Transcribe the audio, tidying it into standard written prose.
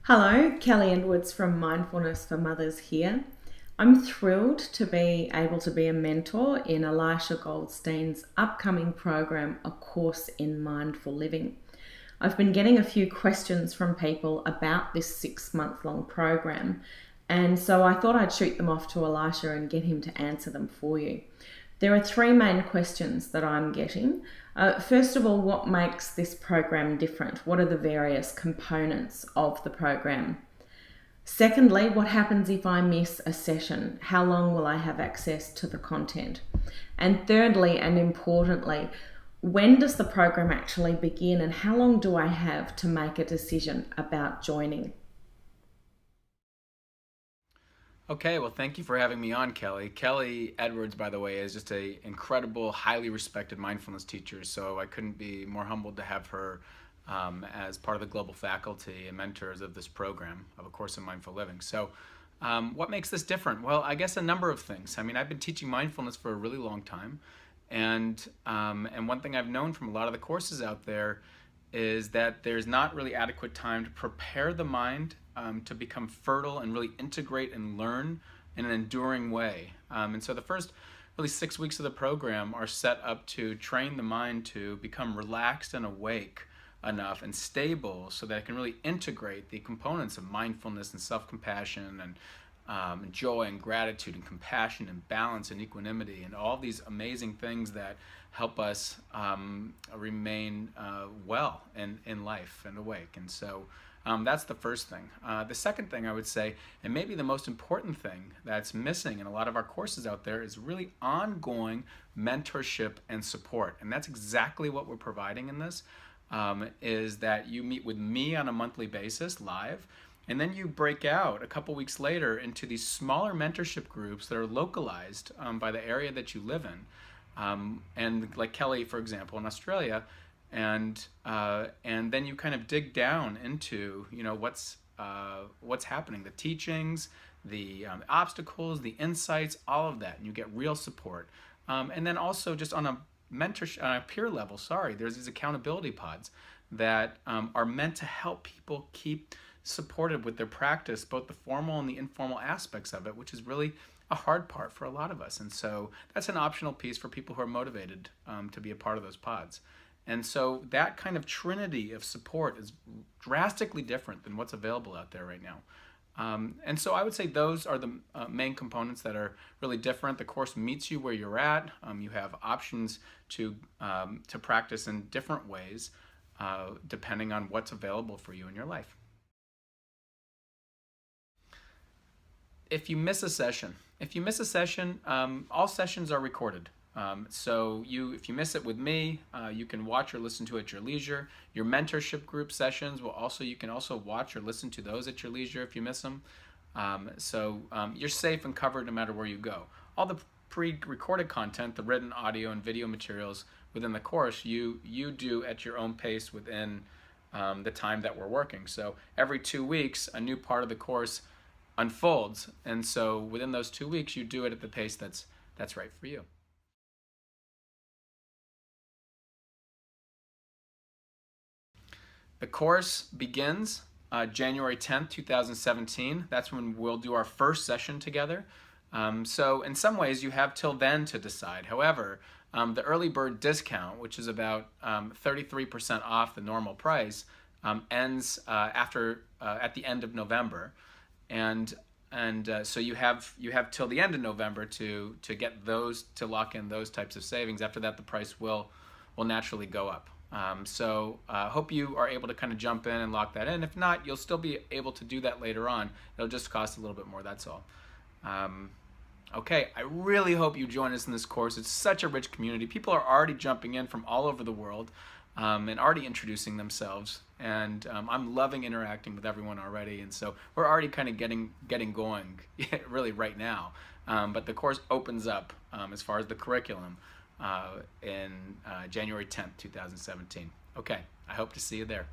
Hello, Kellie Edwards from Mindfulness4Mothers here. I'm thrilled to be able to be a mentor in Elisha Goldstein's upcoming program, A Course in Mindful Living. I've been getting a few questions from people about this 6-month long program, and so I thought I'd shoot them off to Elisha and get him to answer them for you. There are three main questions that I'm getting. First of all, what makes this program different? What are the various components of the program? Secondly, what happens if I miss a session? How long will I have access to the content? And thirdly, and importantly, when does the program actually begin and how long do I have to make a decision about joining? Okay, well, thank you for having me on, Kellie. Kellie Edwards, by the way, is just an incredible, highly respected mindfulness teacher, so I couldn't be more humbled to have her as part of the global faculty and mentors of this program of A Course in Mindful Living. So what makes this different? Well, I guess a number of things. I mean, I've been teaching mindfulness for a really long time, and one thing I've known from a lot of the courses out there is that there's not really adequate time to prepare the mind to become fertile and really integrate and learn in an enduring way. And so the first really 6 weeks of the program are set up to train the mind to become relaxed and awake enough and stable so that it can really integrate the components of mindfulness and self-compassion and joy and gratitude and compassion and balance and equanimity and all these amazing things that help us remain well in life and awake. And so that's the first thing. The second thing I would say, and maybe the most important thing that's missing in a lot of our courses out there, is really ongoing mentorship and support. And that's exactly what we're providing in this, is that you meet with me on a monthly basis live, and then you break out a couple weeks later into these smaller mentorship groups that are localized by the area that you live in. And like Kellie, for example, in Australia, and then you kind of dig down into what's happening, the teachings, the obstacles, the insights, all of that, and you get real support. And then also just on a on a peer level, there's these accountability pods that are meant to help people keep supported with their practice, both the formal and the informal aspects of it, which is really a hard part for a lot of us. And so that's an optional piece for people who are motivated to be a part of those pods. And so that kind of trinity of support is drastically different than what's available out there right now. And so I would say those are the main components that are really different. The course meets you where you're at. You have options to practice in different ways depending on what's available for you in your life. If you miss a session, all sessions are recorded. So if you miss it with me, you can watch or listen to it at your leisure. Your mentorship group sessions you can also watch or listen to those at your leisure if you miss them. So you're safe and covered no matter where you go. All the pre-recorded content, the written audio and video materials within the course, you do at your own pace within the time that we're working. So every 2 weeks, a new part of the course unfolds, and so within those 2 weeks, you do it at the pace that's right for you. The course begins January 10th, 2017. That's when we'll do our first session together. So in some ways, you have till then to decide. However, the early bird discount, which is about 33% off the normal price, ends at the end of November, and so you have till the end of November to get those, to lock in those types of savings. After that, the price will naturally go up. So hope you are able to kind of jump in and lock that in. If not, you'll still be able to do that later on. It'll just cost a little bit more, that's all. Okay, I really hope you join us in this course. It's such a rich community. People are already jumping in from all over the world and already introducing themselves. And I'm loving interacting with everyone already. And so we're already kind of getting going really right now. But the course opens up as far as the curriculum in January 10th, 2017. Okay, I hope to see you there.